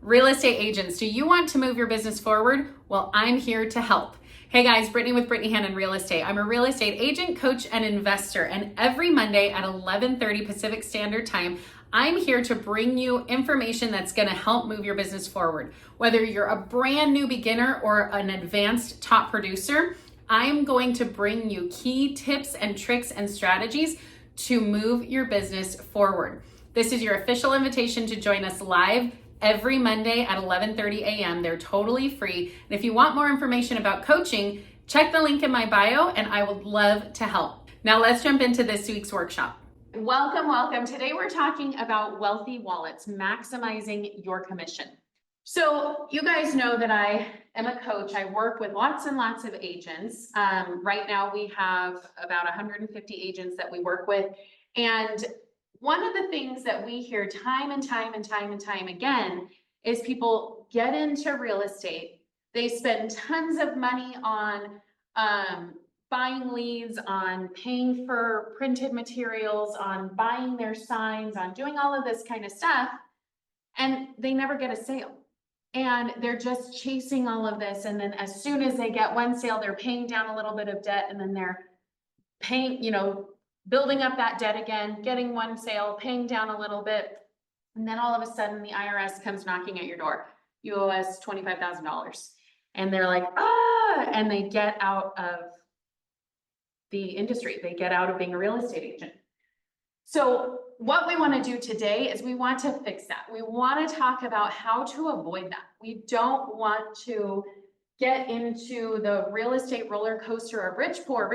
Real estate agents, do you want to move your business forward? Well, I'm here to help. Hey guys, Brittany with Brittany Hannon Real Estate. I'm a real estate agent, coach, and investor. And every Monday at 11:30 Pacific Standard Time, I'm here to bring you information that's going to help move your business forward. Whether you're a brand new beginner or an advanced top producer, I'm going to bring you key tips and tricks and strategies to move your business forward. This is your official invitation to join us live every Monday at 11:30 a.m. They're totally free. And if you want more information about coaching, check the link in my bio and I would love to help. Now let's jump into this week's workshop. Welcome. Today we're talking about wealthy wallets, maximizing your commission. So you guys know that I am a coach. I work with lots and lots of agents. Right now we have about 150 agents that we work with. And one of the things that we hear time and time again is people get into real estate. They spend tons of money on buying leads, on paying for printed materials, on buying their signs, on doing all of this kind of stuff, and they never get a sale. And they're just chasing all of this. And then as soon as they get one sale, they're paying down a little bit of debt, and then they're paying, building up that debt again, getting one sale, paying down a little bit. And then all of a sudden the IRS comes knocking at your door. You owe us $25,000. And they're like, and they get out of the industry. They get out of being a real estate agent. So what we want to do today is we want to fix that. We want to talk about how to avoid that. We don't want to get into the real estate roller coaster of rich, poor.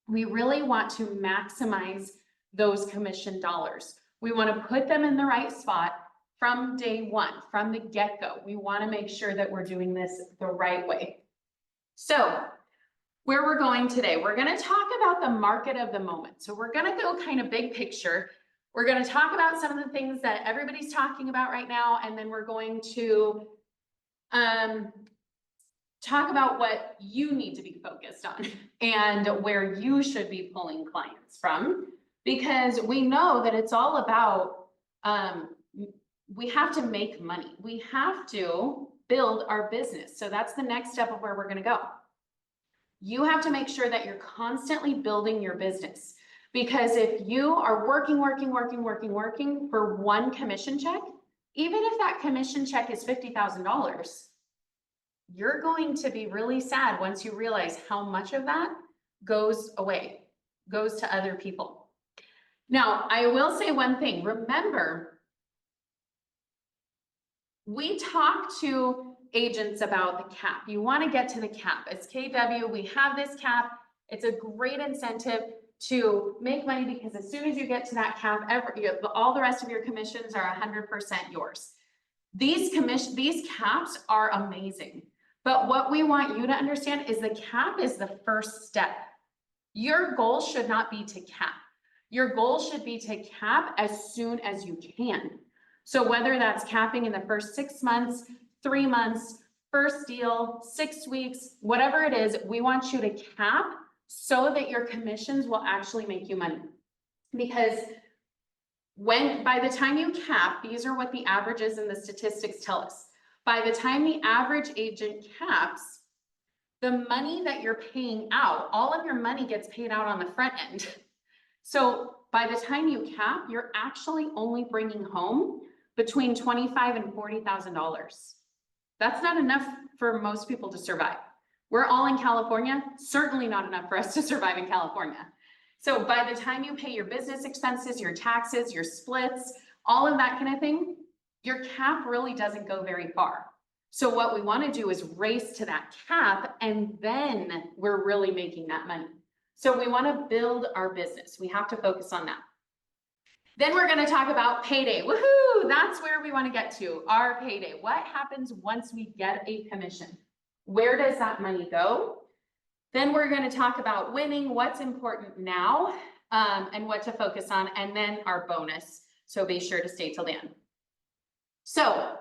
We really want to maximize those commission dollars. We want to put them in the right spot from day one, from the get-go. We want to make sure that we're doing this the right way. So where we're going today, we're going to talk about the market of the moment. So we're going to go kind of big picture. We're going to talk about some of the things that everybody's talking about right now, and then we're going to talk about what you need to be focused on and where you should be pulling clients from, because we know that it's all about, we have to make money. We have to build our business. So that's the next step of where we're going to go. You have to make sure that you're constantly building your business, because if you are working for one commission check, even if that commission check is $50,000, you're going to be really sad once you realize how much of that goes away, goes to other people. Now, I will say one thing. Remember, we talk to agents about the cap. You want to get to the cap. It's KW. We have this cap. It's a great incentive to make money, because as soon as you get to that cap, all the rest of your commissions are 100% yours. These caps are amazing. But what we want you to understand is the cap is the first step. Your goal should not be to cap. Your goal should be to cap as soon as you can. So whether that's capping in the first 6 months, 3 months, first deal, 6 weeks, whatever it is, we want you to cap so that your commissions will actually make you money. Because by the time you cap, these are what the averages and the statistics tell us. By the time the average agent caps, the money that you're paying out, all of your money gets paid out on the front end. So by the time you cap, you're actually only bringing home between $25,000 and $40,000. That's not enough for most people to survive. We're all in California, certainly not enough for us to survive in California. So by the time you pay your business expenses, your taxes, your splits, all of that kind of thing, your cap really doesn't go very far. So what we want to do is race to that cap, and then we're really making that money. So we want to build our business. We have to focus on that. Then we're going to talk about payday. Woohoo! That's where we want to get to, our payday. What happens once we get a commission? Where does that money go? Then we're going to talk about winning, what's important now, and what to focus on, and then our bonus. So be sure to stay till the end. So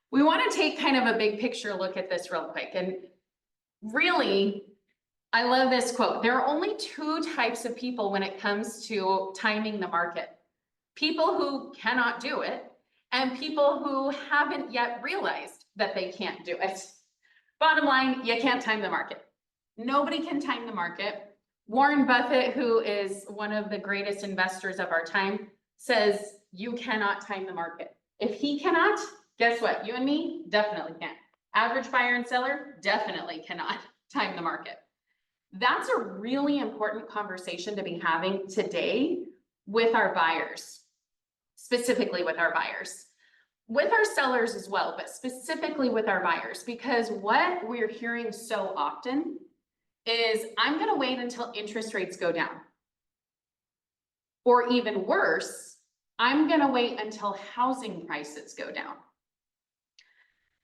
we want to take kind of a big picture look at this real quick. And really, I love this quote. There are only two types of people when it comes to timing the market. People who cannot do it, and people who haven't yet realized that they can't do it. Bottom line, you can't time the market. Nobody can time the market. Warren Buffett, who is one of the greatest investors of our time, says you cannot time the market. If he cannot, guess what? You and me definitely can. Average buyer and seller definitely cannot time the market. That's a really important conversation to be having today with our buyers, specifically with our buyers, with our sellers as well, but specifically with our buyers, because what we're hearing so often is I'm going to wait until interest rates go down. Or even worse, I'm going to wait until housing prices go down.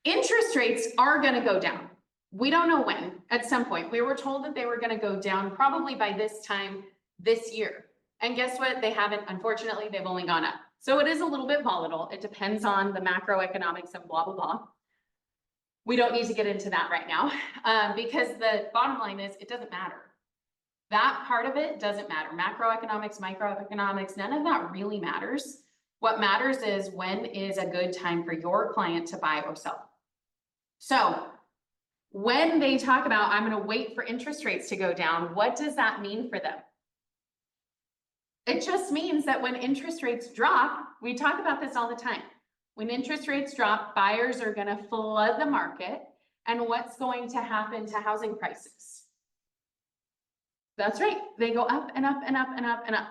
Interest rates are going to go down. We don't know when. At some point, we were told that they were going to go down probably by this time this year. And guess what? They haven't. Unfortunately, they've only gone up. So it is a little bit volatile. It depends on the macroeconomics and blah, blah, blah. We don't need to get into that right now because the bottom line is it doesn't matter. That part of it doesn't matter. Macroeconomics, microeconomics, none of that really matters. What matters is when is a good time for your client to buy or sell. So when they talk about, I'm going to wait for interest rates to go down, what does that mean for them? It just means that when interest rates drop, we talk about this all the time. When interest rates drop, buyers are going to flood the market. And what's going to happen to housing prices? That's right. They go up and up and up and up and up.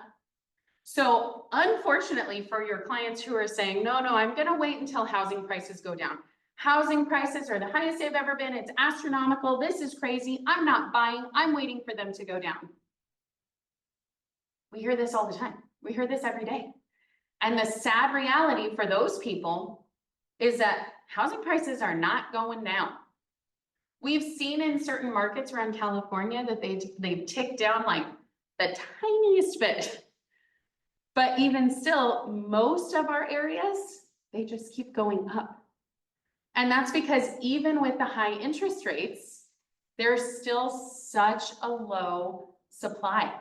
So unfortunately for your clients who are saying, no, I'm going to wait until housing prices go down. Housing prices are the highest they've ever been. It's astronomical. This is crazy. I'm not buying. I'm waiting for them to go down. We hear this all the time. We hear this every day. And the sad reality for those people is that housing prices are not going down. We've seen in certain markets around California that they've ticked down like the tiniest bit. But even still, most of our areas, they just keep going up. And that's because even with the high interest rates, there's still such a low supply.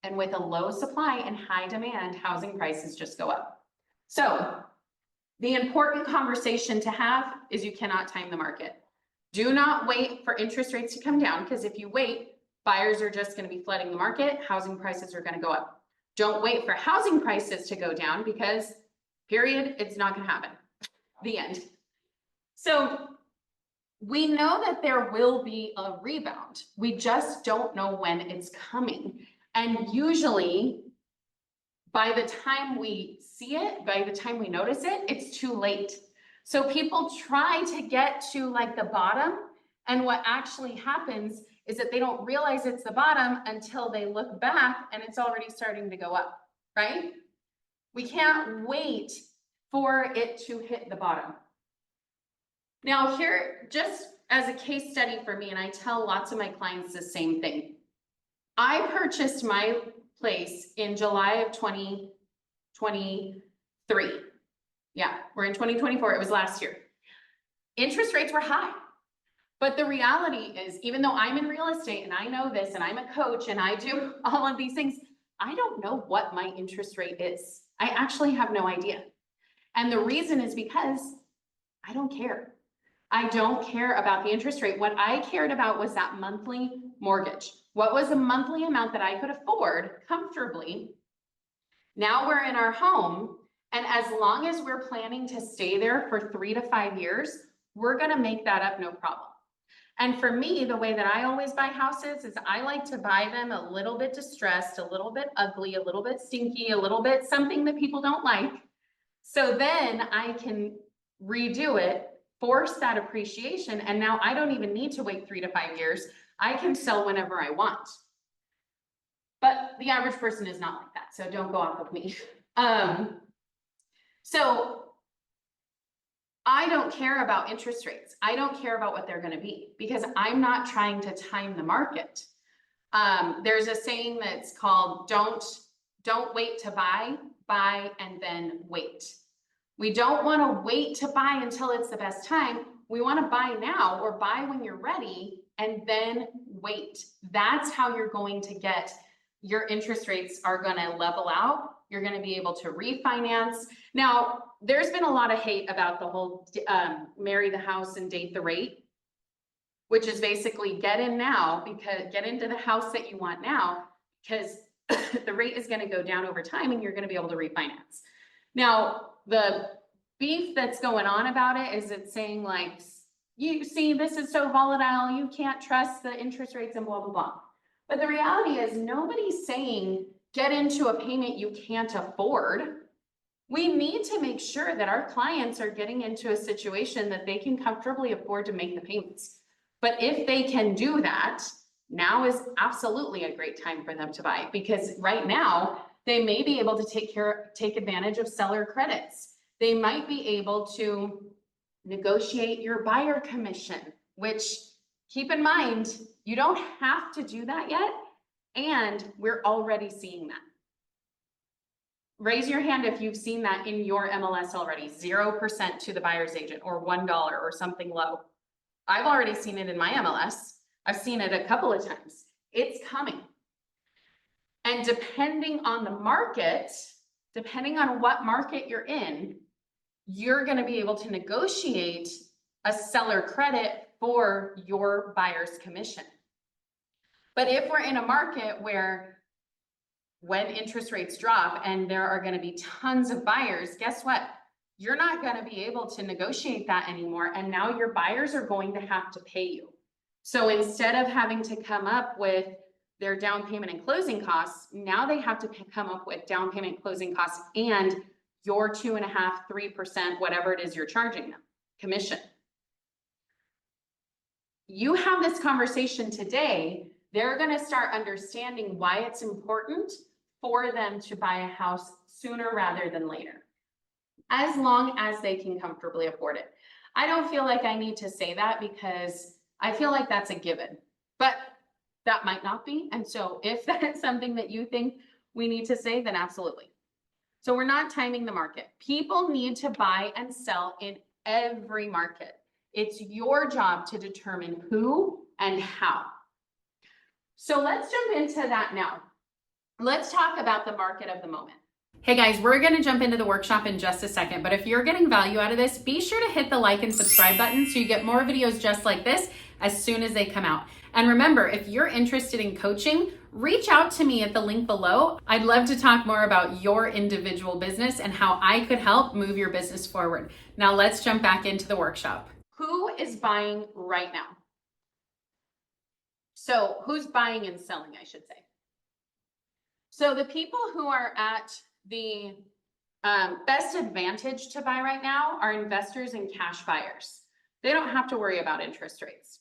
And with a low supply and high demand, housing prices just go up. So the important conversation to have is you cannot time the market. Do not wait for interest rates to come down, because if you wait, buyers are just going to be flooding the market. Housing prices are going to go up. Don't wait for housing prices to go down because, period, it's not going to happen. The end. So we know that there will be a rebound. We just don't know when it's coming. And usually, by the time we see it, by the time we notice it, it's too late. So people try to get to like the bottom, and what actually happens is that they don't realize it's the bottom until they look back and it's already starting to go up, right? We can't wait for it to hit the bottom. Now here, just as a case study for me, and I tell lots of my clients the same thing. I purchased my place in July of 2023. Yeah, we're in 2024. It was last year. Interest rates were high. But the reality is, even though I'm in real estate and I know this and I'm a coach and I do all of these things, I don't know what my interest rate is. I actually have no idea. And the reason is because I don't care. I don't care about the interest rate. What I cared about was that monthly mortgage. What was the monthly amount that I could afford comfortably? Now we're in our home, and as long as we're planning to stay there for 3 to 5 years, we're going to make that up no problem. And for me, the way that I always buy houses is I like to buy them a little bit distressed, a little bit ugly, a little bit stinky, a little bit something that people don't like. So then I can redo it, force that appreciation, and now I don't even need to wait 3 to 5 years. I can sell whenever I want. But the average person is not like that, so don't go off of me. So I don't care about interest rates. I don't care about what they're going to be because I'm not trying to time the market. There's a saying that's called don't wait to buy and then wait. We don't want to wait to buy until it's the best time. We want to buy now or buy when you're ready and then wait. That's how you're going to get your interest rates are going to level out. You're going to be able to refinance. Now, there's been a lot of hate about the whole marry the house and date the rate, which is basically get in now, because get into the house that you want now, because the rate is going to go down over time and you're going to be able to refinance. Now, the beef that's going on about it is it's saying like, you see, this is so volatile, you can't trust the interest rates and blah, blah, blah. But the reality is nobody's saying get into a payment you can't afford. We need to make sure that our clients are getting into a situation that they can comfortably afford to make the payments. But if they can do that, now is absolutely a great time for them to buy, because right now they may be able to take advantage of seller credits. They might be able to negotiate your buyer commission, which, keep in mind, you don't have to do that yet, and we're already seeing that. Raise your hand if you've seen that in your MLS already, 0% to the buyer's agent or $1 or something low. I've already seen it in my MLS. I've seen it a couple of times. It's coming. And depending on the market, depending on what market you're in, you're going to be able to negotiate a seller credit for your buyer's commission. But if we're in a market where when interest rates drop and there are going to be tons of buyers, guess what? You're not going to be able to negotiate that anymore. And now your buyers are going to have to pay you. So instead of having to come up with their down payment and closing costs, now they have to come up with down payment, closing costs, and your 2.5%, 3%, whatever it is you're charging them, commission. You have this conversation today, they're going to start understanding why it's important for them to buy a house sooner rather than later, as long as they can comfortably afford it. I don't feel like I need to say that because I feel like that's a given, but that might not be. And so if that's something that you think we need to say, then absolutely. So we're not timing the market. People need to buy and sell in every market. It's your job to determine who and how. So let's jump into that now. Let's talk about the market of the moment. Hey guys, we're going to jump into the workshop in just a second, but if you're getting value out of this, be sure to hit the like and subscribe button so you get more videos just like this as soon as they come out. And remember, if you're interested in coaching, reach out to me at the link below. I'd love to talk more about your individual business and how I could help move your business forward. Now let's jump back into the workshop. Who is buying right now? So who's buying and selling, I should say. So the people who are at the best advantage to buy right now are investors and cash buyers. They don't have to worry about interest rates.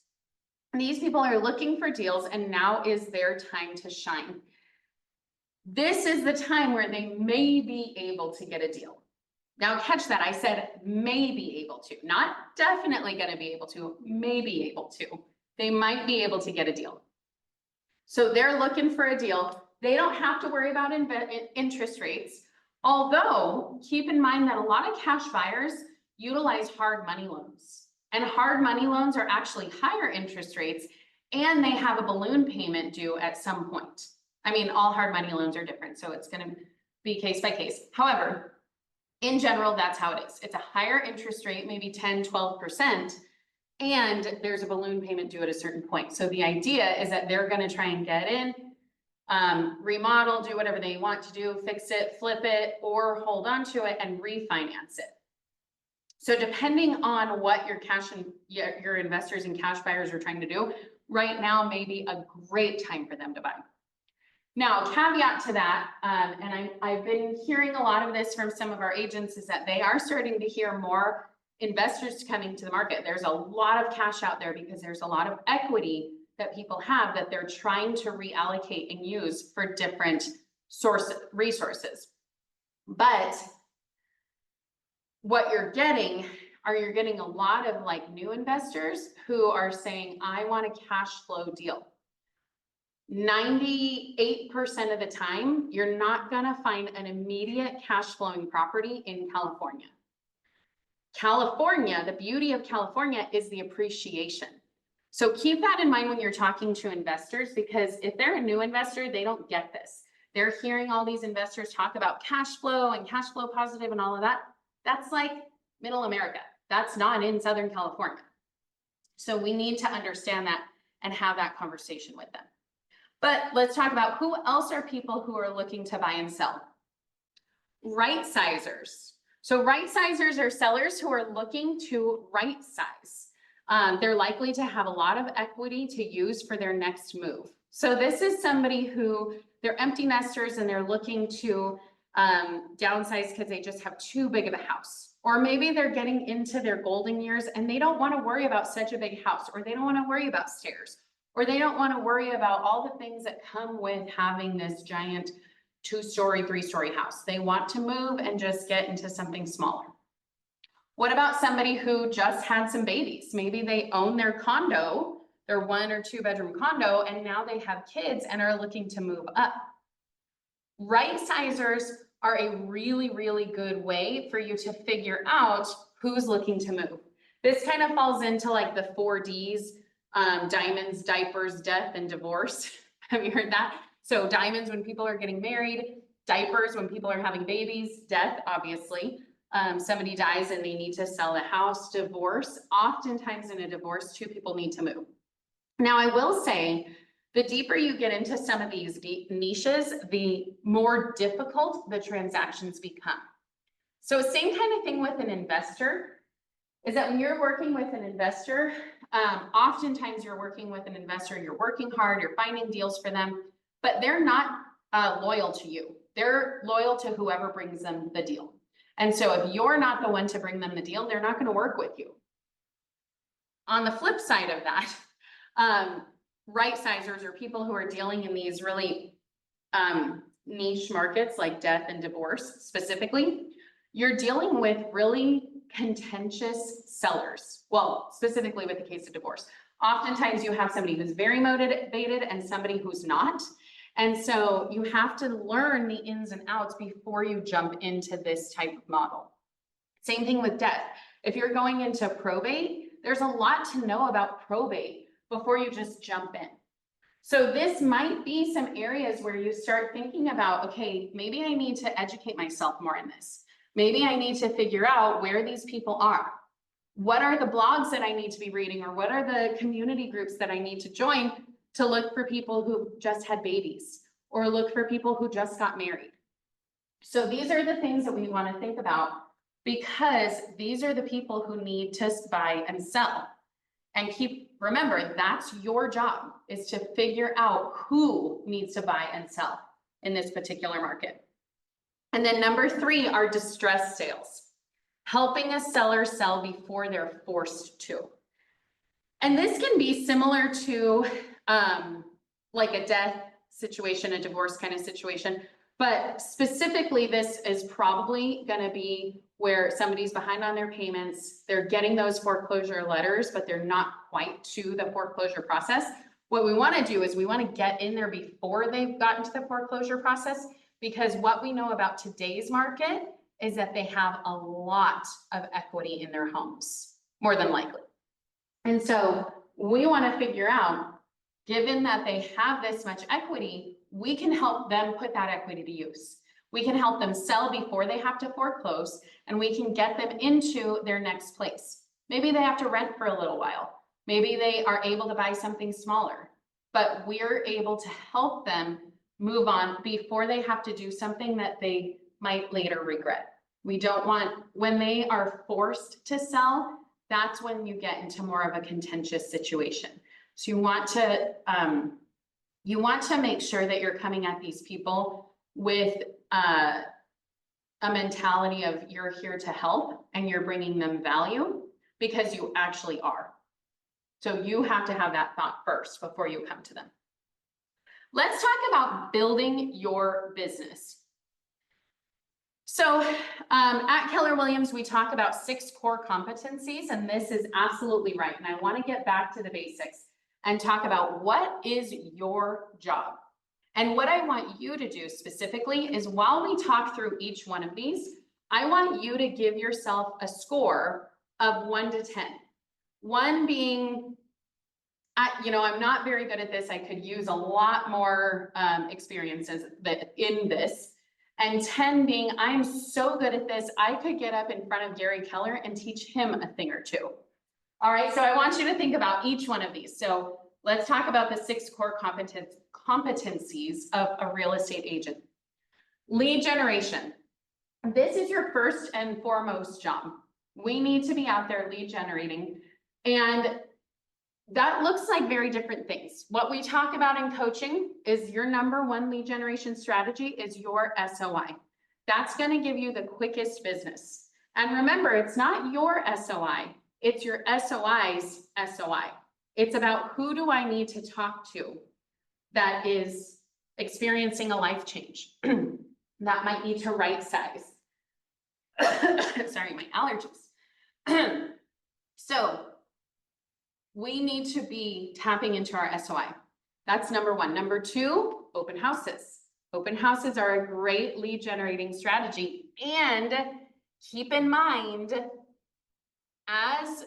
These people are looking for deals, and now is their time to shine. This is the time where they may be able to get a deal. Now catch that, I said may be able to, not definitely going to be able to, may be able to. They might be able to get a deal. So they're looking for a deal. They don't have to worry about interest rates. Although, keep in mind that a lot of cash buyers utilize hard money loans. And hard money loans are actually higher interest rates, and they have a balloon payment due at some point. I mean, all hard money loans are different, so it's going to be case by case. However, in general, that's how it is. It's a higher interest rate, maybe 10, 12%, and there's a balloon payment due at a certain point. So the idea is that they're going to try and get in, remodel, do whatever they want to do, fix it, flip it, or hold on to it and refinance it. So depending on what your investors and cash buyers are trying to do, right now may be a great time for them to buy. Now, caveat to that, and I've been hearing a lot of this from some of our agents, is that they are starting to hear more investors coming to the market. There's a lot of cash out there because there's a lot of equity that people have that they're trying to reallocate and use for different resources. But what you're getting a lot of like new investors who are saying, I want a cash flow deal. 98% of the time, you're not gonna find an immediate cash flowing property in California. California, the beauty of California is the appreciation. So keep that in mind when you're talking to investors, because if they're a new investor, they don't get this. They're hearing all these investors talk about cash flow and cash flow positive and all of that. That's like middle America. That's not in Southern California. So we need to understand that and have that conversation with them. But let's talk about who else are people who are looking to buy and sell. Right sizers. So right sizers are sellers who are looking to right size. They're likely to have a lot of equity to use for their next move. So this is somebody who they're empty nesters and they're looking to downsize because they just have too big of a house. Or maybe they're getting into their golden years and they don't want to worry about such a big house, or they don't want to worry about stairs, or they don't want to worry about all the things that come with having this giant 2-story, 3-story house. They want to move and just get into something smaller. What about somebody who just had some babies? Maybe they own their condo, their 1 or 2 bedroom condo, and now they have kids and are looking to move up. Right sizers are a really, really good way for you to figure out who's looking to move. This kind of falls into like the 4 Ds, diamonds, diapers, death, and divorce. Have you heard that? So diamonds when people are getting married, diapers when people are having babies, death, obviously. Somebody dies and they need to sell the house, divorce. Oftentimes in a divorce, 2 people need to move. Now, I will say, the deeper you get into some of these niches, the more difficult the transactions become. So same kind of thing with an investor, is that when you're working with an investor, oftentimes you're working with an investor, you're working hard, you're finding deals for them, but they're not loyal to you. They're loyal to whoever brings them the deal. And so if you're not the one to bring them the deal, they're not going to work with you. On the flip side of that, right sizers are people who are dealing in these really niche markets like death and divorce specifically. You're dealing with really contentious sellers. Well, specifically with the case of divorce. Oftentimes you have somebody who's very motivated and somebody who's not. And so you have to learn the ins and outs before you jump into this type of model. Same thing with death. If you're going into probate, there's a lot to know about probate before you just jump in. So this might be some areas where you start thinking about, okay, maybe I need to educate myself more in this. Maybe I need to figure out where these people are. What are the blogs that I need to be reading, or what are the community groups that I need to join to look for people who just had babies, or look for people who just got married. So these are the things that we want to think about, because these are the people who need to buy and sell. And remember, that's your job, is to figure out who needs to buy and sell in this particular market. And then number 3 are distressed sales, helping a seller sell before they're forced to. And this can be similar to like a death situation, a divorce kind of situation, but specifically this is probably going to be where somebody's behind on their payments, they're getting those foreclosure letters, but they're not quite to the foreclosure process. What we want to do is we want to get in there before they've gotten to the foreclosure process, because what we know about today's market is that they have a lot of equity in their homes, more than likely. And so we want to figure out, given that they have this much equity, we can help them put that equity to use. We can help them sell before they have to foreclose, and we can get them into their next place. Maybe they have to rent for a little while. Maybe they are able to buy something smaller, but we're able to help them move on before they have to do something that they might later regret. We don't want, when they are forced to sell, that's when you get into more of a contentious situation. So you want to make sure that you're coming at these people with a mentality of you're here to help and you're bringing them value, because you actually are. So you have to have that thought first before you come to them. Let's talk about building your business. So at Keller Williams, we talk about 6 core competencies, and this is absolutely right. And I want to get back to the basics and talk about what is your job. And what I want you to do specifically is, while we talk through each one of these, I want you to give yourself a score of 1 to 10. 1 being I'm not very good at this. I could use a lot more experiences in this. And 10 being, I'm so good at this, I could get up in front of Gary Keller and teach him a thing or two. All right, so I want you to think about each one of these. So let's talk about the 6 core competencies of a real estate agent. Lead generation. This is your first and foremost job. We need to be out there lead generating. And that looks like very different things. What we talk about in coaching is your number 1 lead generation strategy is your SOI. That's going to give you the quickest business. And remember, it's not your SOI, it's your SOI's SOI. It's about who do I need to talk to that is experiencing a life change, that might need to right size. Sorry, my allergies. So we need to be tapping into our SOI. That's number 1. Number 2, open houses. Open houses are a great lead generating strategy. And keep in mind, as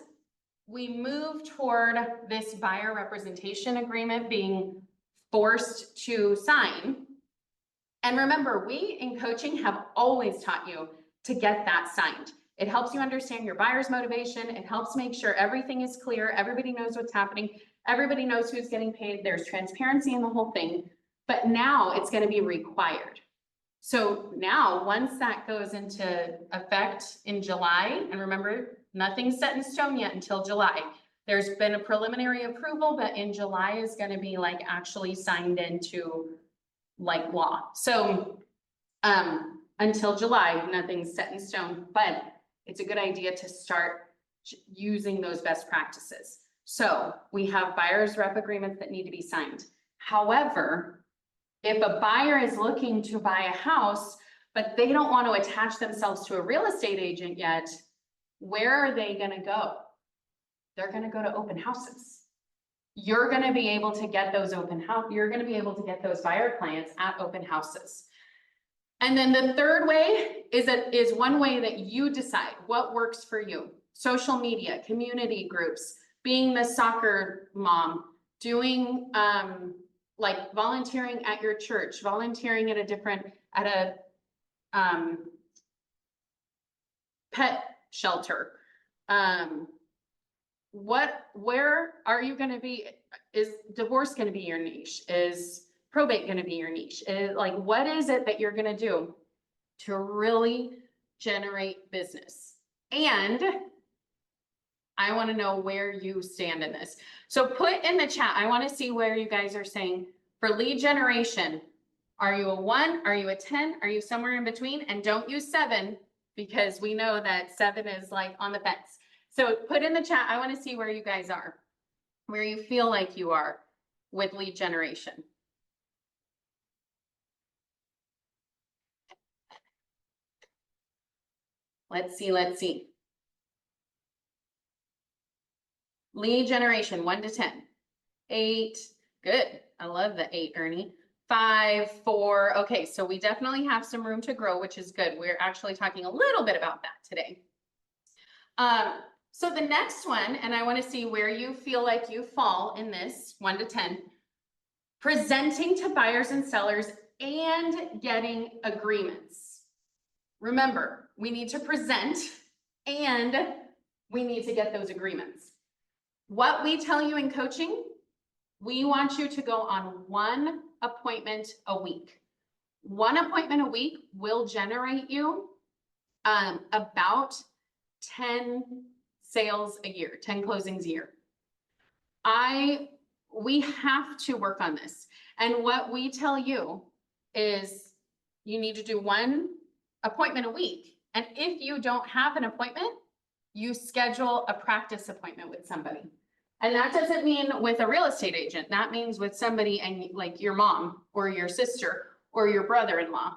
we move toward this buyer representation agreement being forced to sign, and remember, we in coaching have always taught you to get that signed. It helps you understand your buyer's motivation. It helps make sure everything is clear. Everybody knows what's happening. Everybody knows who's getting paid. There's transparency in the whole thing. But now it's going to be required. So now, once that goes into effect in July, and remember, nothing's set in stone yet until July. There's been a preliminary approval, but in July is going to be like actually signed into like law. So until July, nothing's set in stone, but it's a good idea to start using those best practices. So we have buyer's rep agreements that need to be signed. However, if a buyer is looking to buy a house, but they don't want to attach themselves to a real estate agent yet, where are they going to go? They're going to go to open houses. You're going to be able to get those you're going to be able to get those buyer clients at open houses. And then the third way is one way that you decide what works for you. Social media, community groups, being the soccer mom, doing like volunteering at your church, volunteering at a pet shelter. Where are you going to be? Is divorce going to be your niche? Is probate going to be your niche? Like, what is it that you're going to do to really generate business? And I want to know where you stand in this. So put in the chat, I want to see where you guys are saying for lead generation. Are you a 1? Are you a 10? Are you somewhere in between? And don't use 7 because we know that 7 is like on the fence. So put in the chat, I want to see where you guys are, where you feel like you are with lead generation. Let's see. Lead generation, 1 to 10. 8, good. I love the 8, Ernie. 5, 4, okay, so we definitely have some room to grow, which is good. We're actually talking a little bit about that today. So the next one, and I want to see where you feel like you fall in this 1 to 10, presenting to buyers and sellers and getting agreements. Remember, we need to present and we need to get those agreements. What we tell you in coaching, we want you to go on 1 appointment a week. 1 appointment a week will generate you about 10 sales a year, 10 closings a year. We have to work on this. And what we tell you is you need to do 1 appointment a week. And if you don't have an appointment, you schedule a practice appointment with somebody. And that doesn't mean with a real estate agent. That means with somebody and like your mom or your sister or your brother-in-law.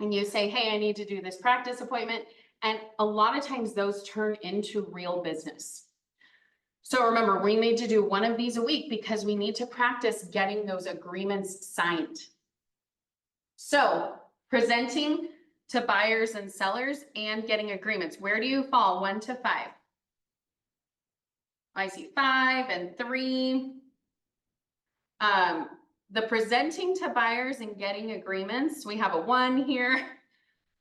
And you say, hey, I need to do this practice appointment. And a lot of times those turn into real business. So remember, we need to do 1 of these a week because we need to practice getting those agreements signed. So presenting to buyers and sellers and getting agreements. Where do you fall? 1 to 5. I see 5 and 3. The presenting to buyers and getting agreements, we have a 1 here.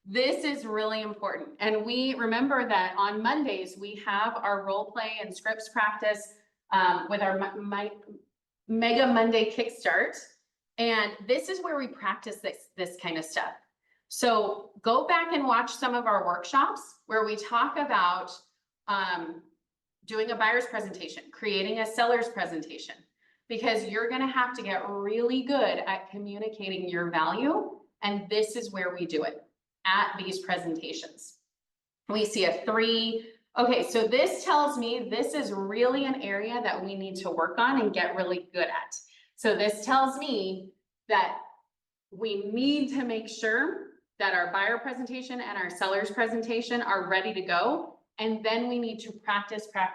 This is really important. And we remember that on Mondays, we have our role play and scripts practice with our Mega Monday Kickstart. And this is where we practice this kind of stuff. So go back and watch some of our workshops where we talk about doing a buyer's presentation, creating a seller's presentation, because you're going to have to get really good at communicating your value. And this is where we do it, at these presentations. We see a 3. Okay, so this tells me this is really an area that we need to work on and get really good at. So this tells me that we need to make sure that our buyer presentation and our seller's presentation are ready to go. And then we need to practice them.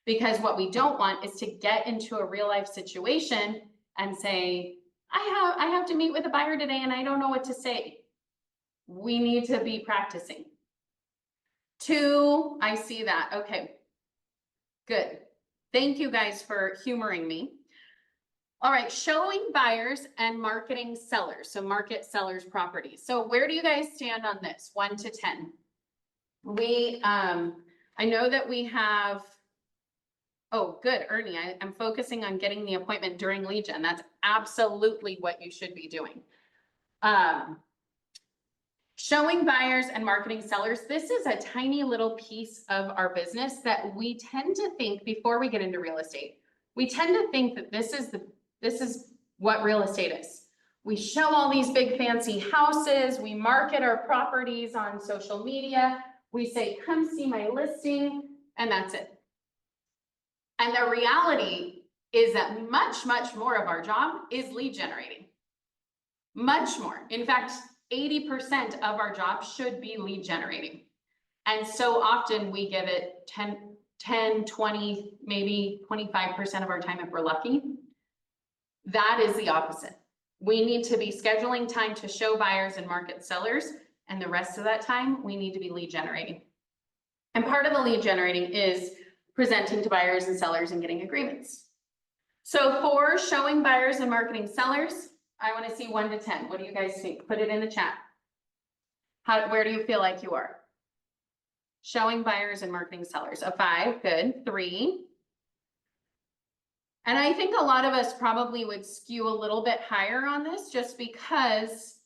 Because what we don't want is to get into a real life situation and say, I have to meet with a buyer today and I don't know what to say. We need to be practicing. 2, I see that. Okay, good. Thank you guys for humoring me. All right, showing buyers and marketing sellers. So market sellers properties. So where do you guys stand on this? 1 to 10. I know that we have, oh, good, Ernie, I'm focusing on getting the appointment during lead gen. That's absolutely what you should be doing. Showing buyers and marketing sellers. This is a tiny little piece of our business that we tend to think before we get into real estate. We tend to think that this is what real estate is. We show all these big fancy houses. We market our properties on social media. We say, come see my listing, and that's it. And the reality is that much, much more of our job is lead generating. Much more. In fact, 80% of our job should be lead generating. And so often we give it 10, 20, maybe 25% of our time if we're lucky. That is the opposite. We need to be scheduling time to show buyers and market sellers, and the rest of that time we need to be lead generating. And part of the lead generating is presenting to buyers and sellers and getting agreements. So for showing buyers and marketing sellers, I want to see 1 to 10. What do you guys think? Put it in the chat. Where do you feel like you are? Showing buyers and marketing sellers. A 5, good. 3. And I think a lot of us probably would skew a little bit higher on this just because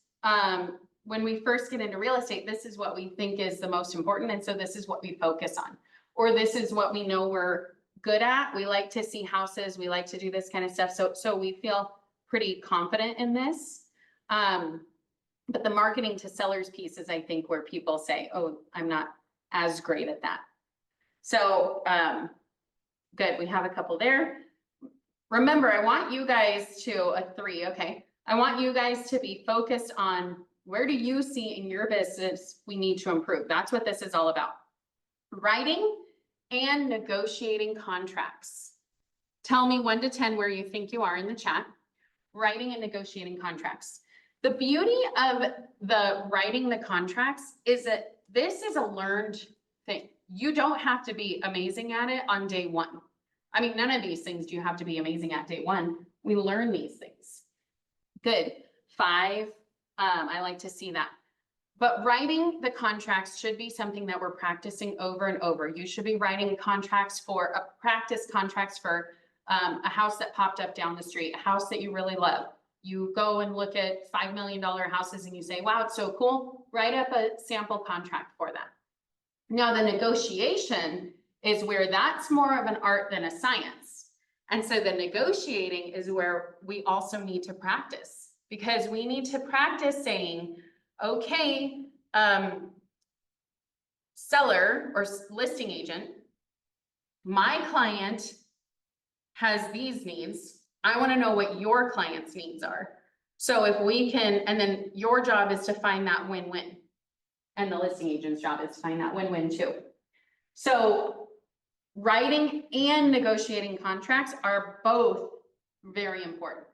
when we first get into real estate, this is what we think is the most important. And so this is what we focus on, or this is what we know we're good at. We like to see houses. We like to do this kind of stuff. So we feel pretty confident in this. But the marketing to sellers piece is, I think, where people say, oh, I'm not as great at that. So good, we have a couple there. Remember, I want you guys to, a 3, okay. I want you guys to be focused on where do you see in your business we need to improve. That's what this is all about. Writing and negotiating contracts. Tell me 1 to 10 where you think you are in the chat. Writing and negotiating contracts. The beauty of the writing the contracts is that this is a learned thing. You don't have to be amazing at it on day 1. I mean, none of these things do you have to be amazing at day 1. We learn these things. Good. 5, I like to see that. But writing the contracts should be something that we're practicing over and over. You should be writing contracts for, practice contracts for a house that popped up down the street, a house that you really love. You go and look at $5 million houses and you say, wow, it's so cool. Write up a sample contract for that. Now the negotiation is where that's more of an art than a science. And so the negotiating is where we also need to practice, because we need to practice saying, okay, seller or listing agent, my client has these needs. I want to know what your client's needs are. So if we can, and then your job is to find that win-win. And the listing agent's job is to find that win-win too. So writing and negotiating contracts are both very important.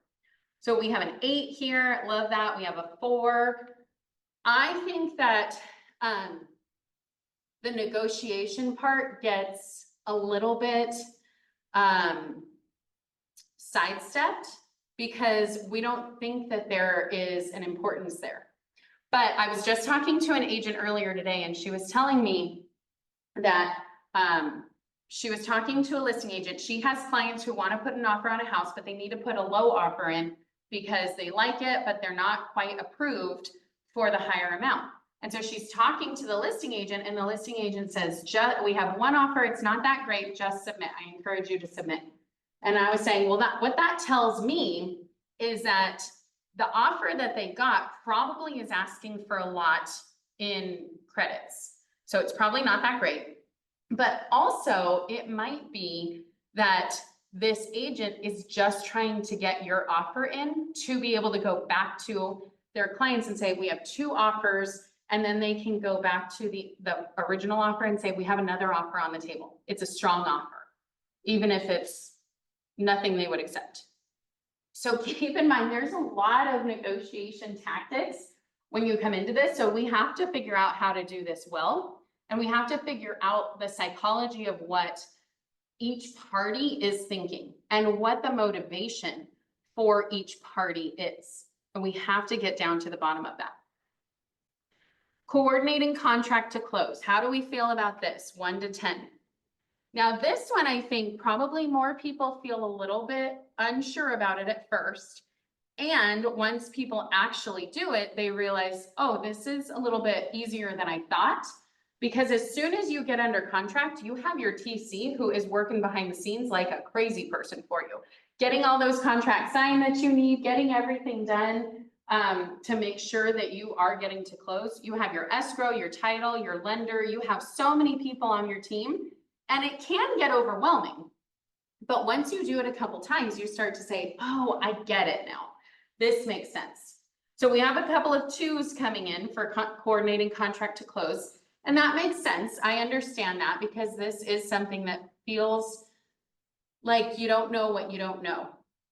So we have an 8 here. Love that. We have a 4. I think that the negotiation part gets a little bit sidestepped because we don't think that there is an importance there. But I was just talking to an agent earlier today, and she was telling me that she was talking to a listing agent. She has clients who want to put an offer on a house, but they need to put a low offer in because they like it, but they're not quite approved for the higher amount. And so she's talking to the listing agent, and the listing agent says, we have one offer. It's not that great. Just submit. I encourage you to submit. And I was saying, well, what that tells me is that the offer that they got probably is asking for a lot in credits. So it's probably not that great. But also it might be that this agent is just trying to get your offer in to be able to go back to their clients and say, we have two offers, and then they can go back to the original offer and say, we have another offer on the table. It's a strong offer, even if it's nothing they would accept. So keep in mind, there's a lot of negotiation tactics when you come into this. So we have to figure out how to do this well. And we have to figure out the psychology of what each party is thinking and what the motivation for each party is. And we have to get down to the bottom of that. Coordinating contract to close. How do we feel about this? 1 to 10. Now this one, I think probably more people feel a little bit unsure about it at first. And once people actually do it, they realize, oh, this is a little bit easier than I thought. Because as soon as you get under contract, you have your TC who is working behind the scenes like a crazy person for you, getting all those contracts signed that you need, getting everything done to make sure that you are getting to close. You have your escrow, your title, your lender. You have so many people on your team, and it can get overwhelming. But once you do it a couple times, you start to say, oh, I get it now. This makes sense. So we have a couple of 2s coming in for coordinating contract to close. And that makes sense. I understand that because this is something that feels like you don't know what you don't know.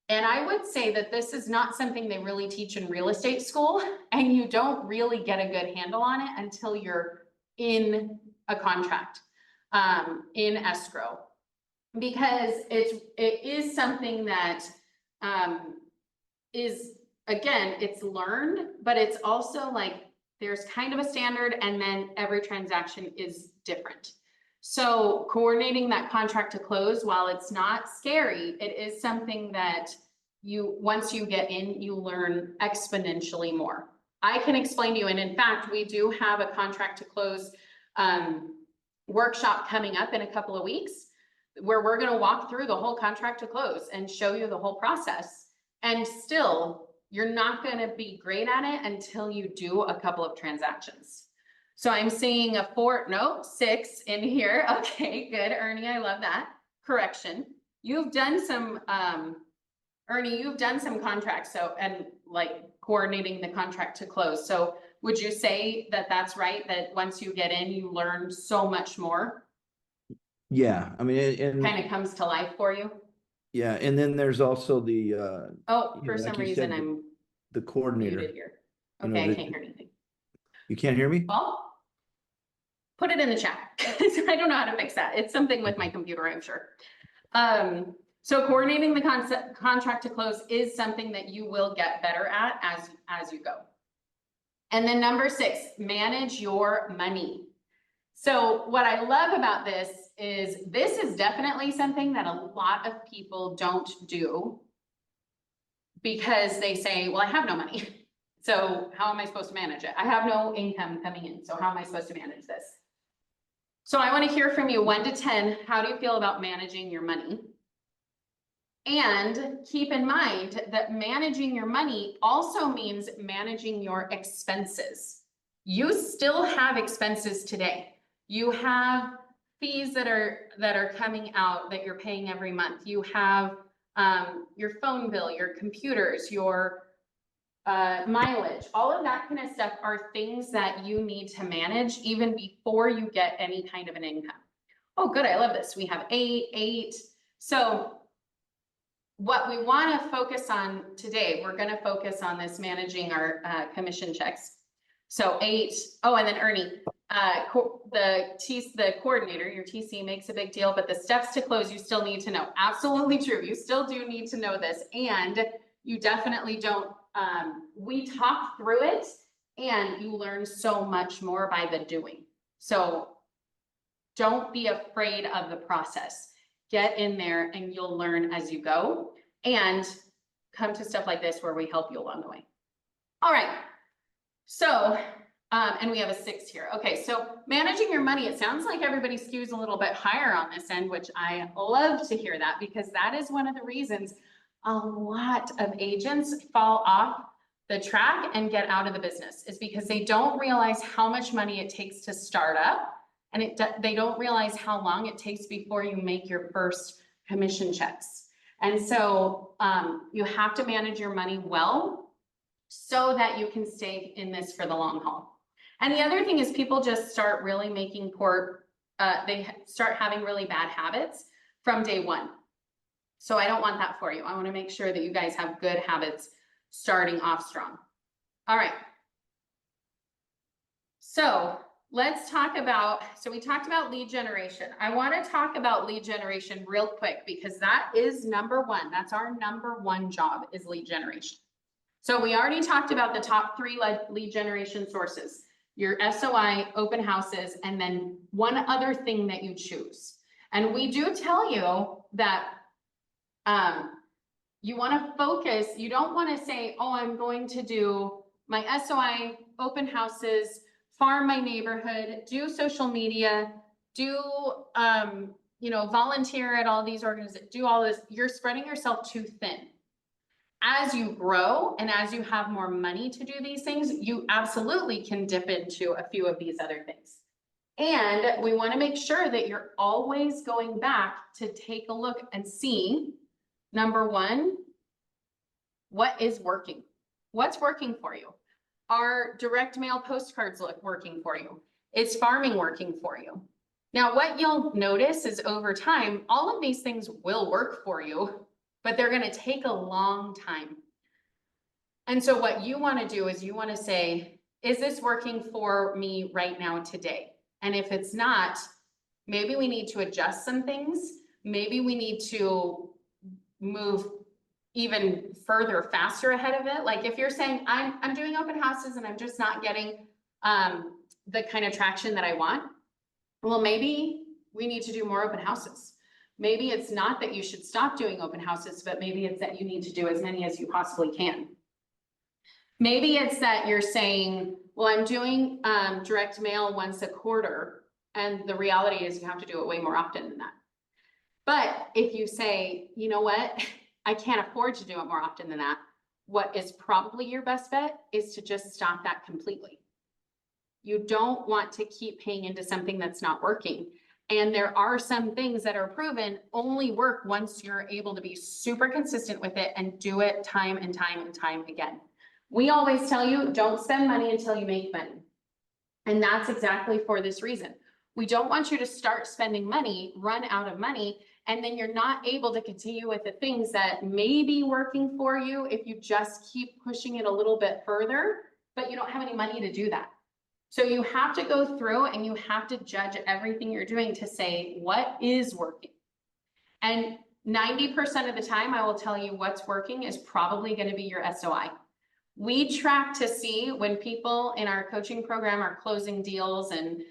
And I would say that this is not something they really teach in real estate school, and you don't really get a good handle on it until you're in a contract, in escrow, because it is something that is, again, it's learned, but it's also like, there's kind of a standard, and then every transaction is different. So coordinating that contract to close, while it's not scary, it is something that once you get in, you learn exponentially more. I can explain to you, and in fact, we do have a contract to close workshop coming up in a couple of weeks where we're going to walk through the whole contract to close and show you the whole process. And still, you're not going to be great at it until you do a couple of transactions. So I'm seeing a 6 in here. Okay, good, Ernie, I love that. Correction. You've done some, Ernie, you've done some contracts, and like coordinating the contract to close. So would you say that that's right? That once you get in, you learn so much more? Yeah, I mean, it kind of comes to life for you. Yeah, and then there's also the for some reason I'm the coordinator muted here. Okay, I can't hear anything. You can't hear me? Well, put it in the chat. I don't know how to fix that. It's something with my computer, I'm sure. So coordinating the contract to close is something that you will get better at as you go. And then number 6, manage your money. So what I love about this is definitely something that a lot of people don't do because they say, well, I have no money. So how am I supposed to manage it? I have no income coming in. So how am I supposed to manage this? So I want to hear from you 1 to 10. How do you feel about managing your money? And keep in mind that managing your money also means managing your expenses. You still have expenses today. You have fees that are coming out that you're paying every month. You have your phone bill, your computers, your mileage, all of that kind of stuff are things that you need to manage even before you get any kind of an income. Oh, good. I love this. We have 8. So what we want to focus on today, we're going to focus on this managing our commission checks. So 8. Oh, and then Ernie, the coordinator, your TC, makes a big deal, but the steps to close, you still need to know. Absolutely true. You still do need to know this. And you definitely don't, we talk through it and you learn so much more by the doing. So don't be afraid of the process. Get in there and you'll learn as you go, and come to stuff like this where we help you along the way. All right. So, and we have a 6 here. Okay, so managing your money, it sounds like everybody skews a little bit higher on this end, which I love to hear that, because that is one of the reasons a lot of agents fall off the track and get out of the business, is because they don't realize how much money it takes to start up, and they don't realize how long it takes before you make your first commission checks. And so you have to manage your money well so that you can stay in this for the long haul. And the other thing is, people just start really making they start having really bad habits from day one. So I don't want that for you. I want to make sure that you guys have good habits starting off strong. All right. So let's talk about, so we talked about lead generation. I want to talk about lead generation real quick, because that is number one. That's our number one job, is lead generation. So we already talked about the top 3 lead generation sources: your SOI, open houses, and then one other thing that you choose. And we do tell you that you want to focus. You don't want to say, oh, I'm going to do my SOI, open houses, farm my neighborhood, do social media, do, volunteer at all these organizations, do all this. You're spreading yourself too thin. As you grow and as you have more money to do these things, you absolutely can dip into a few of these other things. And we want to make sure that you're always going back to take a look and see, number one, what is working? What's working for you? Are direct mail postcards working for you? Is farming working for you? Now, what you'll notice is, over time, all of these things will work for you, but they're going to take a long time. And so what you want to do is, you want to say, is this working for me right now today? And if it's not, maybe we need to adjust some things. Maybe we need to move even further, faster ahead of it. Like if you're saying, I'm doing open houses and I'm just not getting the kind of traction that I want, well, maybe we need to do more open houses. Maybe it's not that you should stop doing open houses, but maybe it's that you need to do as many as you possibly can. Maybe it's that you're saying, well, I'm doing direct mail once a quarter, and the reality is you have to do it way more often than that. But if you say, you know what, I can't afford to do it more often than that, what is probably your best bet is to just stop that completely. You don't want to keep paying into something that's not working. And there are some things that are proven only work once you're able to be super consistent with it and do it time and time and time again. We always tell you, don't spend money until you make money. And that's exactly for this reason. We don't want you to start spending money, run out of money, and then you're not able to continue with the things that may be working for you if you just keep pushing it a little bit further, but you don't have any money to do that. So you have to go through and you have to judge everything you're doing to say, what is working? And 90% of the time, I will tell you what's working is probably going to be your SOI. We track to see when people in our coaching program are closing deals, and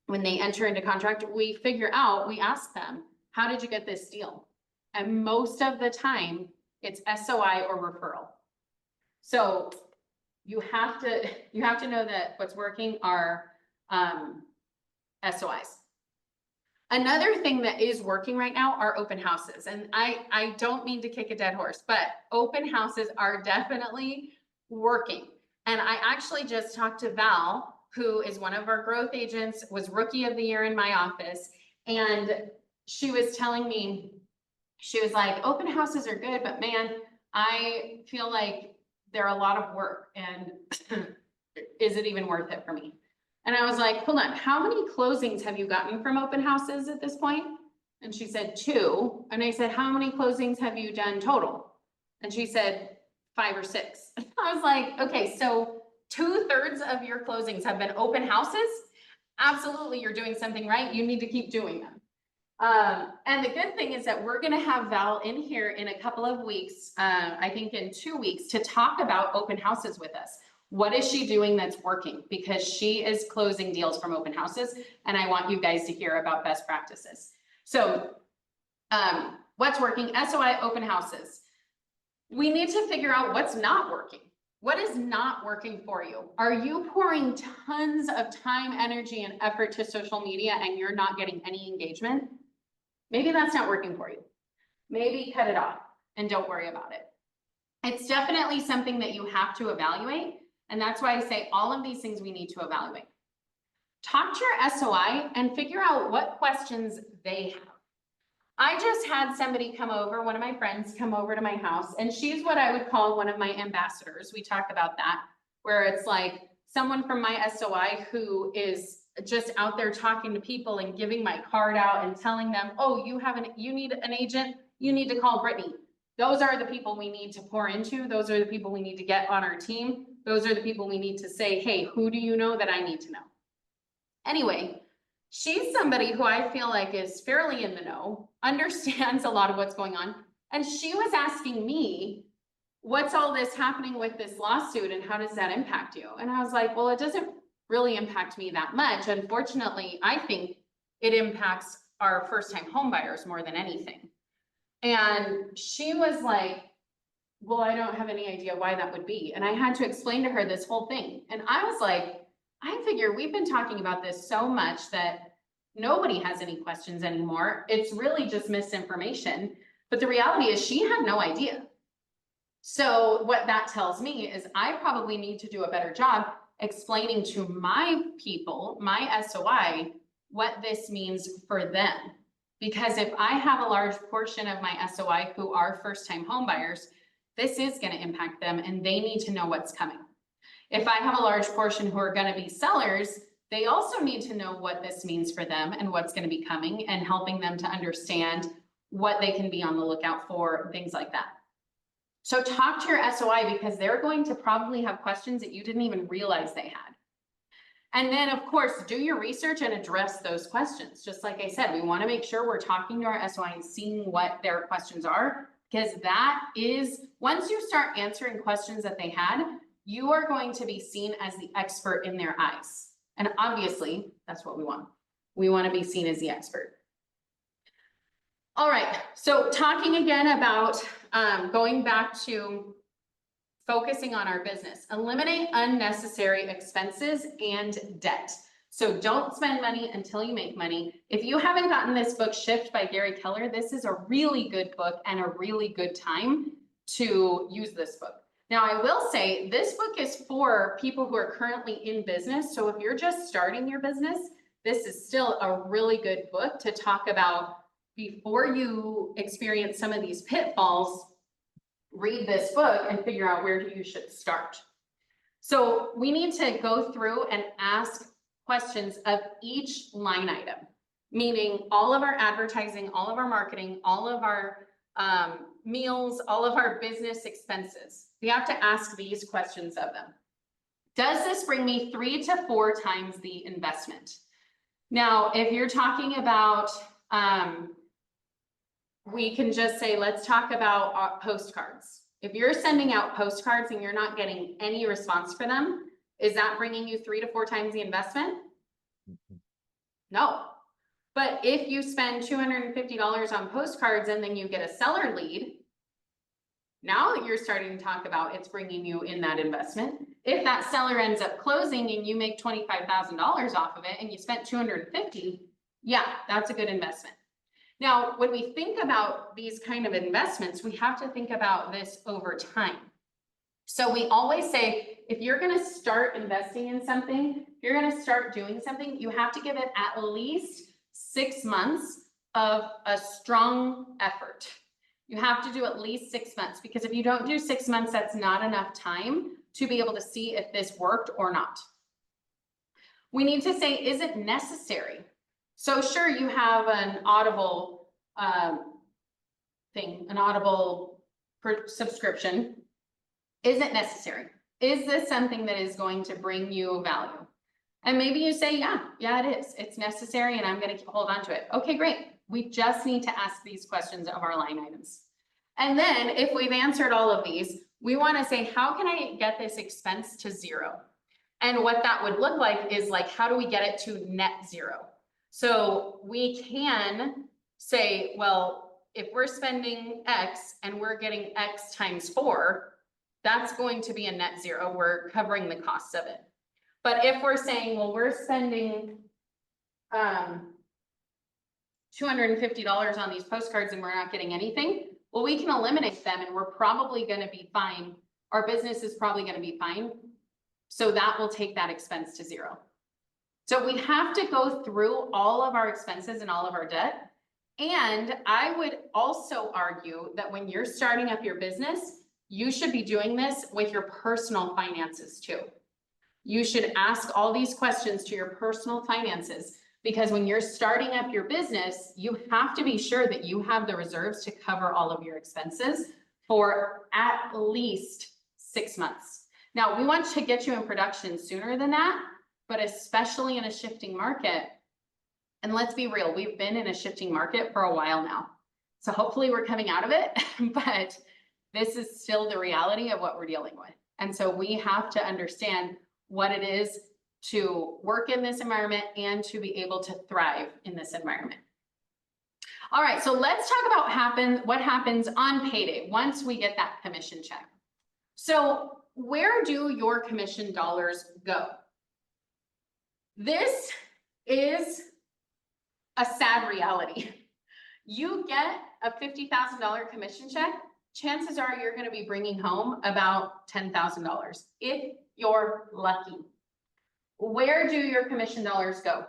when they enter into contract, we figure out, we ask them, how did you get this deal? And most of the time it's SOI or referral. So you have to know that what's working are SOIs. Another thing that is working right now are open houses. And I don't mean to kick a dead horse, but open houses are definitely working. And I actually just talked to Val, who is one of our growth agents, was Rookie of the Year in my office. And she was telling me, she was like, open houses are good, but man, I feel like they're a lot of work, and is it even worth it for me? And I was like, hold on, how many closings have you gotten from open houses at this point? And she said 2. And I said, how many closings have you done total? And she said 5 or 6. I was like, okay, so 2/3 of your closings have been open houses, absolutely you're doing something right. You need to keep doing them. And the good thing is that we're going to have Val in here in a couple of weeks, I think in 2 weeks, to talk about open houses with us. What is she doing that's working? Because she is closing deals from open houses, and I want you guys to hear about best practices. So what's working? SOI open houses. We need to figure out what's not working. What is not working for you? Are you pouring tons of time, energy, and effort to social media and you're not getting any engagement? Maybe that's not working for you. Maybe cut it off and don't worry about it. It's definitely something that you have to evaluate. And that's why I say all of these things we need to evaluate. Talk to your SOI and figure out what questions they have. I just had somebody come over, one of my friends come over to my house, and she's what I would call one of my ambassadors. We talked about that, where it's like someone from my SOI who is just out there talking to people and giving my card out and telling them, oh, you need an agent, you need to call Brittany. Those are the people we need to pour into. Those are the people we need to get on our team. Those are the people we need to say, hey, who do you know that I need to know? Anyway, she's somebody who I feel like is fairly in the know, understands a lot of what's going on. And she was asking me, what's all this happening with this lawsuit and how does that impact you? And I was like, well, it doesn't really impact me that much. Unfortunately, I think it impacts our first-time home buyers more than anything. And she was like, well, I don't have any idea why that would be. And I had to explain to her this whole thing. And I was like, I figure we've been talking about this so much that nobody has any questions anymore. It's really just misinformation. But the reality is she had no idea. So what that tells me is I probably need to do a better job explaining to my people, my SOI, what this means for them. Because if I have a large portion of my SOI who are first-time home buyers, this is going to impact them and they need to know what's coming. If I have a large portion who are going to be sellers, they also need to know what this means for them and what's going to be coming and helping them to understand what they can be on the lookout for, things like that. So talk to your SOI because they're going to probably have questions that you didn't even realize they had. And then of course, do your research and address those questions. Just like I said, we want to make sure we're talking to our SOI and seeing what their questions are, because that is, once you start answering questions that they had, you are going to be seen as the expert in their eyes. And obviously that's what we want. We want to be seen as the expert. All right, so talking again about going back to focusing on our business, eliminate unnecessary expenses and debt. So don't spend money until you make money. If you haven't gotten this book, Shift by Gary Keller, this is a really good book and a really good time to use this book. Now, I will say this book is for people who are currently in business. So if you're just starting your business, this is still a really good book to talk about before you experience some of these pitfalls. Read this book and figure out where you should start. So we need to go through and ask questions of each line item, meaning all of our advertising, all of our marketing, all of our meals, all of our business expenses. We have to ask these questions of them. Does this bring me 3 to 4 times the investment? Now, if you're talking about, we can just say, let's talk about postcards. If you're sending out postcards and you're not getting any response for them, is that bringing you 3 to 4 times the investment? No. But if you spend $250 on postcards and then you get a seller lead, now that you're starting to talk about it's bringing you in that investment. If that seller ends up closing and you make $25,000 off of it and you spent $250, yeah, that's a good investment. Now, when we think about these kind of investments, we have to think about this over time. So we always say, if you're going to start investing in something, if you're going to start doing something, you have to give it at least 6 months of a strong effort. You have to do at least 6 months, because if you don't do 6 months, that's not enough time to be able to see if this worked or not. We need to say, is it necessary? So sure, you have an Audible thing, an Audible subscription. Is it necessary? Is this something that is going to bring you value? And maybe you say, yeah, it is. It's necessary and I'm going to hold on to it. Okay, great. We just need to ask these questions of our line items. And then if we've answered all of these, we want to say, how can I get this expense to zero? And what that would look like is like, how do we get it to net zero? So we can say, well, if we're spending X and we're getting X times 4, that's going to be a net zero. We're covering the costs of it. But if we're saying, well, we're spending $250 on these postcards and we're not getting anything, well, we can eliminate them and we're probably going to be fine. Our business is probably going to be fine. So that will take that expense to zero. So we have to go through all of our expenses and all of our debt. And I would also argue that when you're starting up your business, you should be doing this with your personal finances too. You should ask all these questions to your personal finances, because when you're starting up your business, you have to be sure that you have the reserves to cover all of your expenses for at least 6 months. Now, we want to get you in production sooner than that, but especially in a shifting market. And let's be real, we've been in a shifting market for a while now. So hopefully we're coming out of it, but this is still the reality of what we're dealing with. And so we have to understand what it is to work in this environment and to be able to thrive in this environment. All right, so let's talk about what happens on payday once we get that commission check. So where do your commission dollars go? This is a sad reality. You get a $50,000 commission check, chances are you're going to be bringing home about $10,000 if you're lucky. Where do your commission dollars go?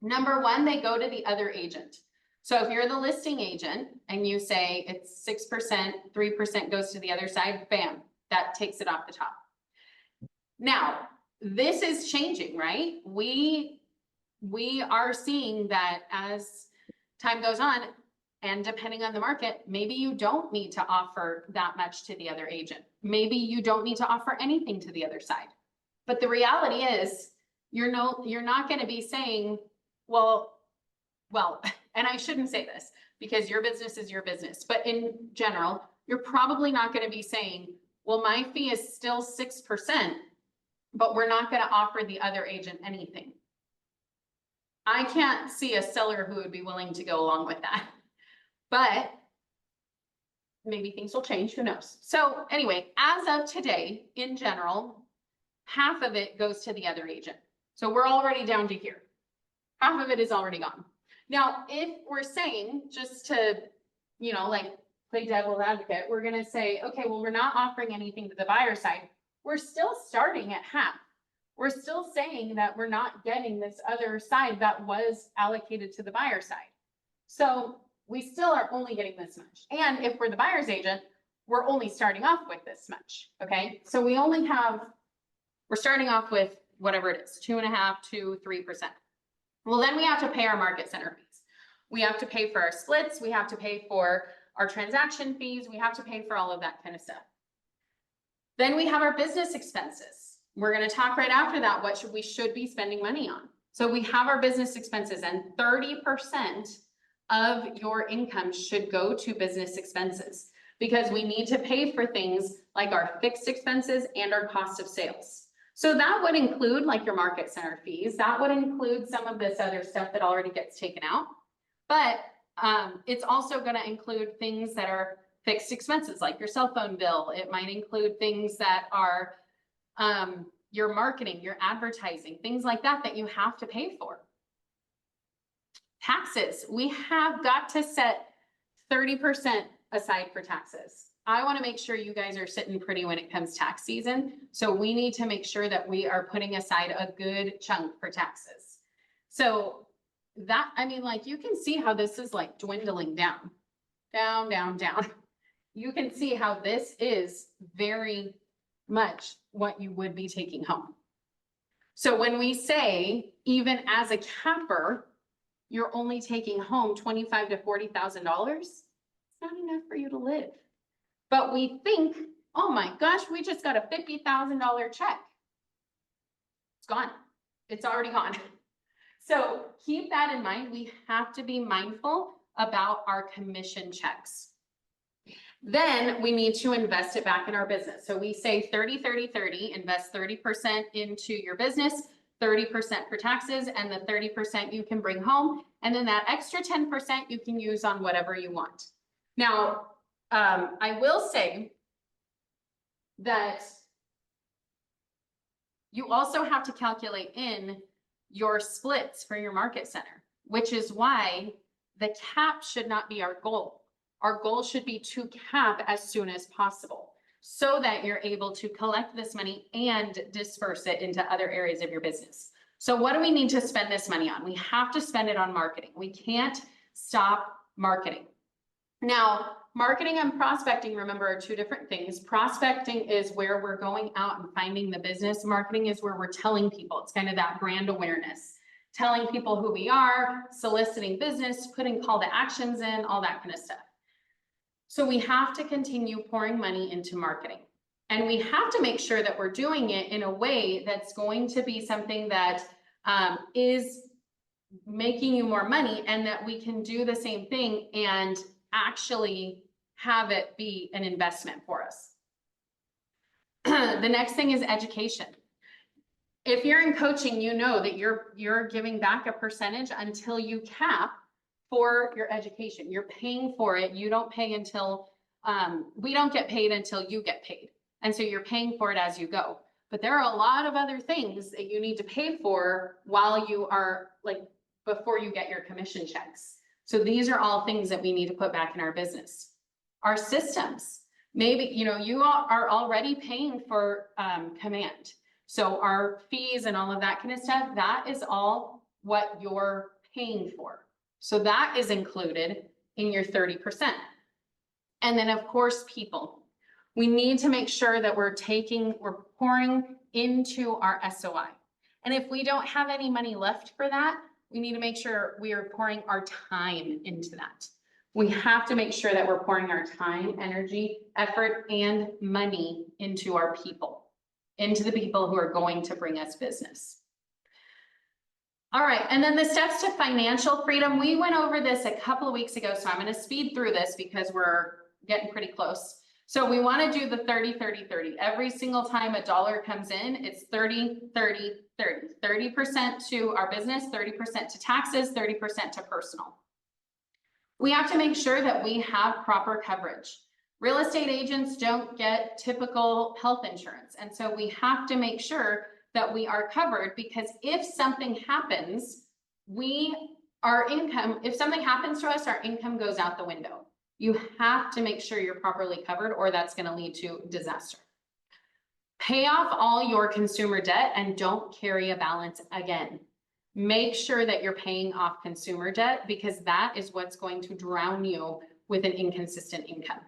Number one, they go to the other agent. So if you're the listing agent and you say it's 6%, 3% goes to the other side, bam, that takes it off the top. Now, this is changing, right? We are seeing that as time goes on, and depending on the market, maybe you don't need to offer that much to the other agent. Maybe you don't need to offer anything to the other side. But the reality is, you're not going to be saying, well, and I shouldn't say this because your business is your business, but in general, you're probably not going to be saying, well, my fee is still 6%, but we're not going to offer the other agent anything. I can't see a seller who would be willing to go along with that, but maybe things will change, who knows? So anyway, as of today, in general, half of it goes to the other agent. So we're already down to here. Half of it is already gone. Now, if we're saying, just to, like play devil's advocate, we're going to say, okay, well, we're not offering anything to the buyer side. We're still starting at half. We're still saying that we're not getting this other side that was allocated to the buyer side. So we still are only getting this much. And if we're the buyer's agent, we're only starting off with this much. Okay. So we're starting off with whatever it is, 2.5% to 3%. Well, then we have to pay our market center fees. We have to pay for our splits. We have to pay for our transaction fees. We have to pay for all of that kind of stuff. Then we have our business expenses. We're going to talk right after that what we should be spending money on. So we have our business expenses, and 30% of your income should go to business expenses, because we need to pay for things like our fixed expenses and our cost of sales. So that would include like your market center fees. That would include some of this other stuff that already gets taken out. But it's also going to include things that are fixed expenses, like your cell phone bill. It might include things that are your marketing, your advertising, things like that that you have to pay for. Taxes, we have got to set 30% aside for taxes. I want to make sure you guys are sitting pretty when it comes tax season. So we need to make sure that we are putting aside a good chunk for taxes. So that, I mean, like, you can see how this is like dwindling down, down, down, down. You can see how this is very much what you would be taking home. So when we say, even as a capper, you're only taking home $25,000 to $40,000, it's not enough for you to live. But we think oh my gosh, we just got a $50,000 check. It's gone. It's already gone. So keep that in mind. We have to be mindful about our commission checks. Then we need to invest it back in our business. So we say 30, 30, 30, invest 30% into your business, 30% for taxes, and the 30% you can bring home. And then that extra 10% you can use on whatever you want. Now, I will say that you also have to calculate in your splits for your market center, which is why the cap should not be our goal. Our goal should be to cap as soon as possible so that you're able to collect this money and disperse it into other areas of your business. So what do we need to spend this money on? We have to spend it on marketing. We can't stop marketing. Now, marketing and prospecting, remember, are two different things. Prospecting is where we're going out and finding the business. Marketing is where we're telling people. It's kind of that brand awareness, telling people who we are, soliciting business, putting call to actions in, all that kind of stuff. So we have to continue pouring money into marketing. And we have to make sure that we're doing it in a way that's going to be something that is making you more money, and that we can do the same thing and actually have it be an investment for us. The next thing is education. If you're in coaching, you know that you're giving back a percentage until you cap for your education. You're paying for it. You don't pay until, we don't get paid until you get paid. And so you're paying for it as you go. But there are a lot of other things that you need to pay for while you are, like, before you get your commission checks. So these are all things that we need to put back in our business. Our systems, maybe, you know, you are already paying for command. So our fees and all of that kind of stuff, that is all what you're paying for. So that is included in your 30%. And then of course, people, we need to make sure that we're pouring into our SOI. And if we don't have any money left for that, we need to make sure we are pouring our time into that. We have to make sure that we're pouring our time, energy, effort, and money into our people, into the people who are going to bring us business. All right, and then the steps to financial freedom. We went over this a couple of weeks ago, so I'm going to speed through this because we're getting pretty close. So we want to do the 30, 30, 30. Every single time a dollar comes in, it's 30, 30, 30. 30% to our business, 30% to taxes, 30% to personal. We have to make sure that we have proper coverage. Real estate agents don't get typical health insurance. And so we have to make sure that we are covered, because if something happens, if something happens to us, our income goes out the window. You have to make sure you're properly covered, or that's going to lead to disaster. Pay off all your consumer debt and don't carry a balance again. Make sure that you're paying off consumer debt, because that is what's going to drown you with an inconsistent income.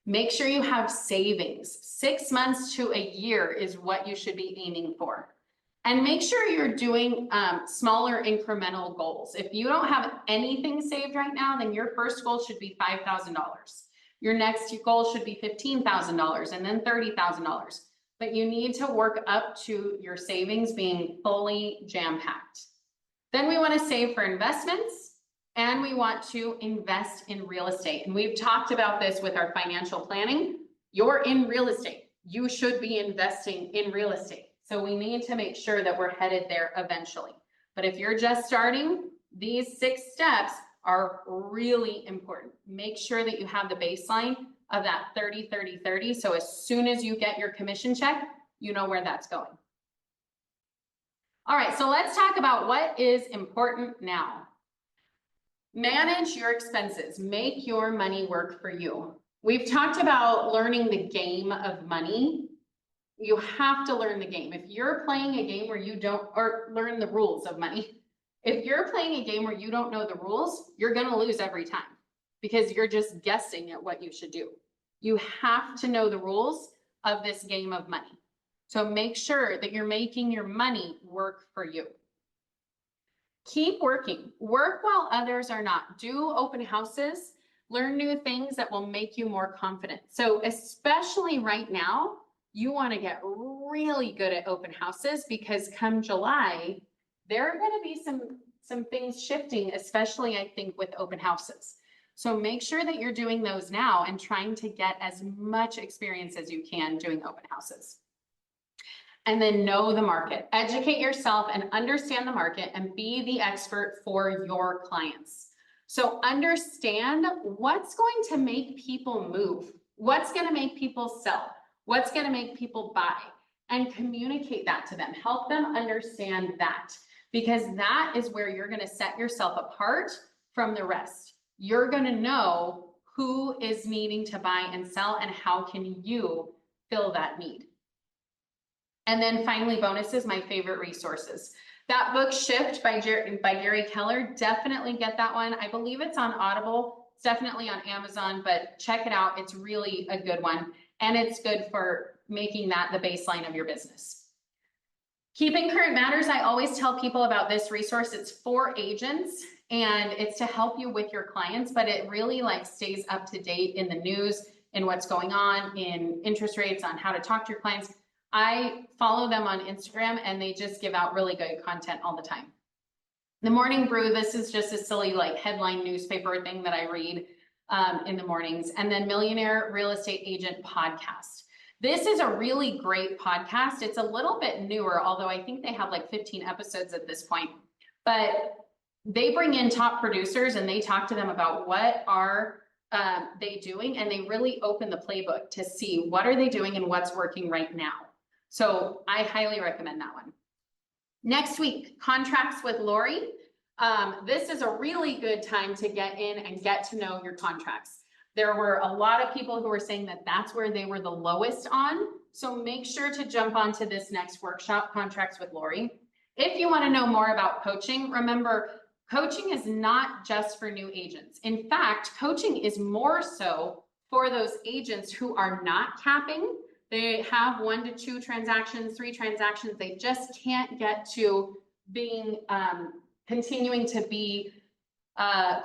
Make sure you have savings. 6 months to a year is what you should be aiming for. And make sure you're doing smaller incremental goals. If you don't have anything saved right now, then your first goal should be $5,000. Your next goal should be $15,000 and then $30,000. But you need to work up to your savings being fully jam-packed. Then we want to save for investments, and we want to invest in real estate. And we've talked about this with our financial planning. You're in real estate. You should be investing in real estate. So we need to make sure that we're headed there eventually. But if you're just starting, these 6 steps are really important. Make sure that you have the baseline of that 30, 30, 30. So as soon as you get your commission check, you know where that's going. All right, so let's talk about what is important now. Manage your expenses. Make your money work for you. We've talked about learning the game of money. You have to learn the game. If you're playing a game where you don't, or learn the rules of money. If you're playing a game where you don't know the rules, you're going to lose every time, because you're just guessing at what you should do. You have to know the rules of this game of money. So make sure that you're making your money work for you. Keep working. Work while others are not. Do open houses. Learn new things that will make you more confident. So especially right now, you want to get really good at open houses, because come July, there are going to be some things shifting, especially I think with open houses. So make sure that you're doing those now and trying to get as much experience as you can doing open houses. And then know the market. Educate yourself and understand the market and be the expert for your clients. So understand what's going to make people move, what's going to make people sell, what's going to make people buy, and communicate that to them. Help them understand that, because that is where you're going to set yourself apart from the rest. You're going to know who is needing to buy and sell, and how can you fill that need. And then finally, bonuses, my favorite resources. That book, Shift by Gary Keller, definitely get that one. I believe it's on Audible. It's definitely on Amazon, but check it out. It's really a good one. And it's good for making that the baseline of your business. Keeping Current Matters, I always tell people about this resource. It's for agents and it's to help you with your clients, but it really like stays up to date in the news and what's going on in interest rates, on how to talk to your clients. I follow them on Instagram and they just give out really good content all the time. The Morning Brew, this is just a silly like headline newspaper thing that I read in the mornings. And then Millionaire Real Estate Agent Podcast. This is a really great podcast. It's a little bit newer, although I think they have like 15 episodes at this point. But they bring in top producers and they talk to them about what are they doing, and they really open the playbook to see what are they doing and what's working right now. So I highly recommend that one. Next week, Contracts with Lori. This is a really good time to get in and get to know your contracts. There were a lot of people who were saying that that's where they were the lowest on. So make sure to jump onto this next workshop, Contracts with Lori. If you want to know more about coaching, remember, coaching is not just for new agents. In fact, coaching is more so for those agents who are not capping. They have 1 to 2 transactions, 3 transactions. They just can't get to being, continuing to be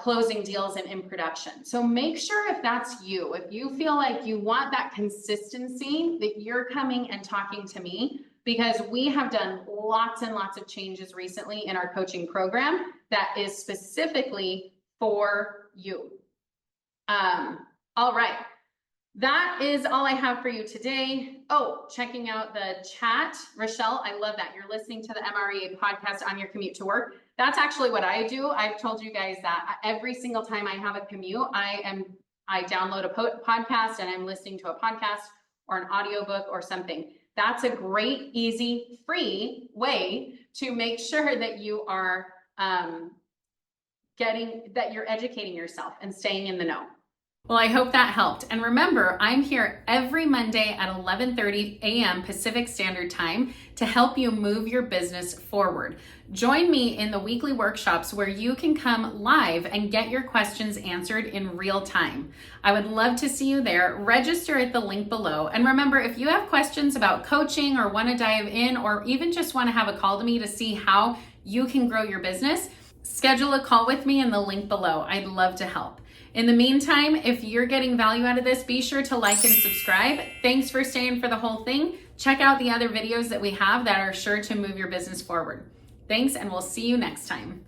closing deals and in production. So make sure if that's you, if you feel like you want that consistency, that you're coming and talking to me, because we have done lots and lots of changes recently in our coaching program that is specifically for you. All right. That is all I have for you today. Oh, checking out the chat. Rochelle, I love that. You're listening to the MREA podcast on your commute to work. That's actually what I do. I've told you guys that every single time I have a commute, I download a podcast and I'm listening to a podcast or an audiobook or something. That's a great, easy, free way to make sure that you are you're educating yourself and staying in the know. Well, I hope that helped. And remember, I'm here every Monday at 11:30 a.m. Pacific Standard Time to help you move your business forward. Join me in the weekly workshops where you can come live and get your questions answered in real time. I would love to see you there. Register at the link below. And remember, if you have questions about coaching or want to dive in, or even just want to have a call to me to see how you can grow your business, schedule a call with me in the link below. I'd love to help. In the meantime, if you're getting value out of this, be sure to like and subscribe. Thanks for staying for the whole thing. Check out the other videos that we have that are sure to move your business forward. Thanks, and we'll see you next time.